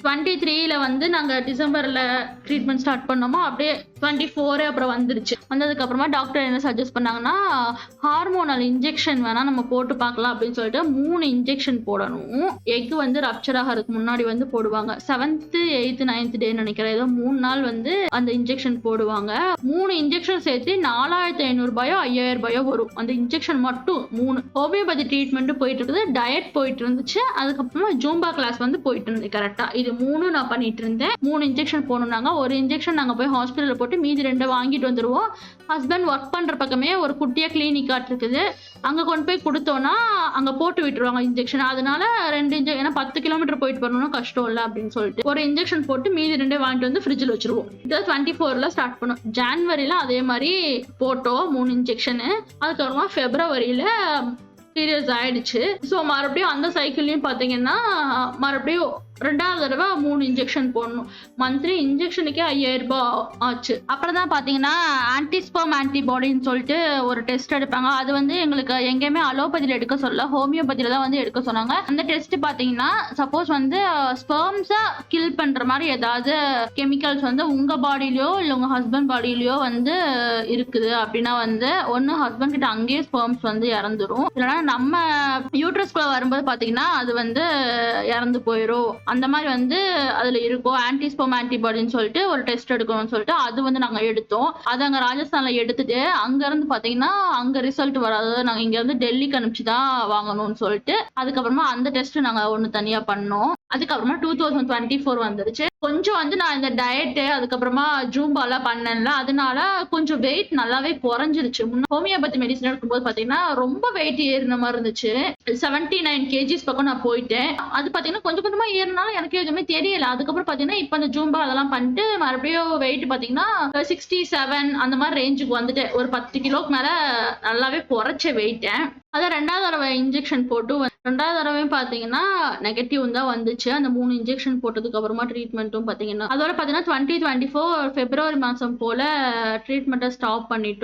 23ல வந்து நாங்க டிசம்பர்ல ட்ரீட்மெண்ட் ஸ்டார்ட் பண்ணோமோ, அப்படியே 24 அப்புறம் வந்துருச்சு. வந்ததுக்கு அப்புறமா டாக்டர் என்ன சஜெஸ்ட் பண்ணாங்கன்னா, ஹார்மோனல் இன்ஜெக்ஷன் வேணா நம்ம போட்டு பார்க்கலாம் அப்படின்னு சொல்லிட்டு 3 இன்ஜெக்ஷன் போடணும். எக் வந்து ரப்சர் ஆகறதுக்கு முன்னாடி வந்து போடுவாங்க. 7th, 8th, 9th டே நினைக்கிறேன். ஏதோ 3 நாள் வந்து அந்த இன்ஜெக்ஷன் போடுவாங்க. 3 இன்ஜெக்ஷன் சேர்த்து ரூ. 4500 ரூ. 5000 வரும். அந்த இன்ஜெக்ஷன் மட்டும் 3. ஹோமியோபதி ட்ரீட்மெண்ட் போயிட்டு இருக்குது. டயட் போயிட்டு இருந்துச்சு. அதுக்கப்புறமா ஜூம்பா கிளாஸ் வந்து போயிட்டு இருந்தேன் கரெக்டா. இது 3 நான் பண்ணிட்டு இருந்தேன். 3 இன்ஜெக்ஷன் போடணும்னாங்க. ஒரு இன்ஜெக்ஷன் நாங்க போய் ஹாஸ்பிட்டல்ல போட்டு மீதி 2 வாங்கிட்டு வந்துருவோம். ஹஸ்பண்ட் ஒர்க் பண்ற பக்கமே ஒரு குட்டியா கிளினிக் இருக்குது. அங்க கொண்டு போய் கொடுத்தோம்னா அங்க போட்டு விட்டுருவாங்க இன்ஜெக்ஷன். அதனால 2 ஏன்னா 10 கிலோமீட்டர் போயிட்டு வரணும்னா கஷ்டம் இல்ல அப்படின்னு சொல்லிட்டு ஒரு இன்ஜெக்ஷன் போட்டு மீதி 2 வாங்கிட்டு வந்து ஃப்ரிட்ஜில் வச்சிருவோம். இதை 24ல ஸ்டார்ட் பண்ணோம். ஜான்வரியில அதே மாதிரி போட்டோம் 3 இன்ஜெக்ஷனு. அதுக்கப்புறமா பிப்ரவரியில பீரியட்ஸ் ஆயிடுச்சு. ஸோ மறுபடியும் அந்த சைக்கிள்லையும் பார்த்தீங்கன்னா மறுபடியும் 2வது தடவை 3 இன்ஜெக்ஷன் போடணும். மந்த்லி இன்ஜெக்ஷனுக்கே 5000 ரூபாய் ஆச்சு. அப்புறம் தான் பார்த்தீங்கன்னா ஆன்டிஸ்பெர்ம் ஆன்டிபாடின்னு சொல்லிட்டு ஒரு டெஸ்ட் எடுப்பாங்க. அது வந்து எங்களுக்கு எங்கேயுமே அலோபதியில் எடுக்க சொல்ல, ஹோமியோபதியில தான் வந்து எடுக்க சொன்னாங்க. அந்த டெஸ்ட் பார்த்தீங்கன்னா சப்போஸ் வந்து ஸ்பெர்ம்ஸை கில் பண்ற மாதிரி ஏதாவது கெமிக்கல்ஸ் வந்து உங்க பாடியிலயோ இல்லை உங்க ஹஸ்பண்ட் பாடியிலயோ வந்து இருக்குது அப்படின்னா வந்து ஒன்று ஹஸ்பண்ட் கிட்ட அங்கேயே ஸ்பெர்ம்ஸ் வந்து இறந்துரும். இல்லைன்னா நம்ம யூட்ரஸ்குள்ள வரும்போது பார்த்தீங்கன்னா அது வந்து இறந்து போயிடும். அந்த மாதிரி வந்து அதுல இருக்கும். ஆன்டிஸ்பெர்ம் ஆன்டிபாடின்னு சொல்லிட்டு ஒரு டெஸ்ட் எடுக்கணும்னு சொல்லிட்டு அது வந்து நாங்க எடுத்தோம். அது அங்க ராஜஸ்தான்ல எடுத்துட்டு அங்க இருந்து பாத்தீங்கன்னா அங்க ரிசல்ட் வராது. நாங்க இங்க இருந்து டெல்லிக்கு அனுப்பிச்சுதான் வாங்கணும்னு சொல்லிட்டு அதுக்கப்புறமா அந்த டெஸ்ட் நாங்க ஒண்ணு தனியா பண்ணோம். அதுக்கப்புறமா 2024 வந்துருச்சு. கொஞ்சம் வந்து நான் இந்த டயட்டு அதுக்கப்புறமா ஜூம்பால பண்ணல. அதனால கொஞ்சம் வெயிட் நல்லாவே குறைஞ்சிருச்சு. ஹோமியோபதி மெடிசன் எடுக்கும்போது பாத்தீங்கன்னா ரொம்ப வெயிட் ஏறின மாதிரி இருந்துச்சு. 79 கேஜிஸ் பக்கம் நான் போயிட்டேன். அது பாத்தீங்கன்னா கொஞ்சம் கொஞ்சமா ஏறினாலும் எனக்கு எதுவுமே தெரியல. அதுக்கப்புறம் பாத்தீங்கன்னா இப்ப அந்த ஜூம்பா அதெல்லாம் பண்ணிட்டு மறுபடியும் வெயிட் பாத்தீங்கன்னா 67 அந்த மாதிரி ரேஞ்சுக்கு வந்துட்டு ஒரு 10 கிலோக்கு மேல நல்லாவே குறைச்ச வெயிட்டேன். அதான் 2வது தடவை இன்ஜெக்ஷன் போட்டு 2வது தடவையும் பாத்தீங்கன்னா நெகட்டிவ் தான் வந்துச்சு. அந்த 3 இன்ஜெக்ஷன் போட்டதுக்கு அப்புறமா ட்ரீட்மெண்ட்டும் பாத்தீங்கன்னா அதோட பாத்தீங்கன்னா 2024 பிப்ரவரி மாசம் போல ட்ரீட்மெண்ட்டை ஸ்டாப் பண்ணிட்டோம்.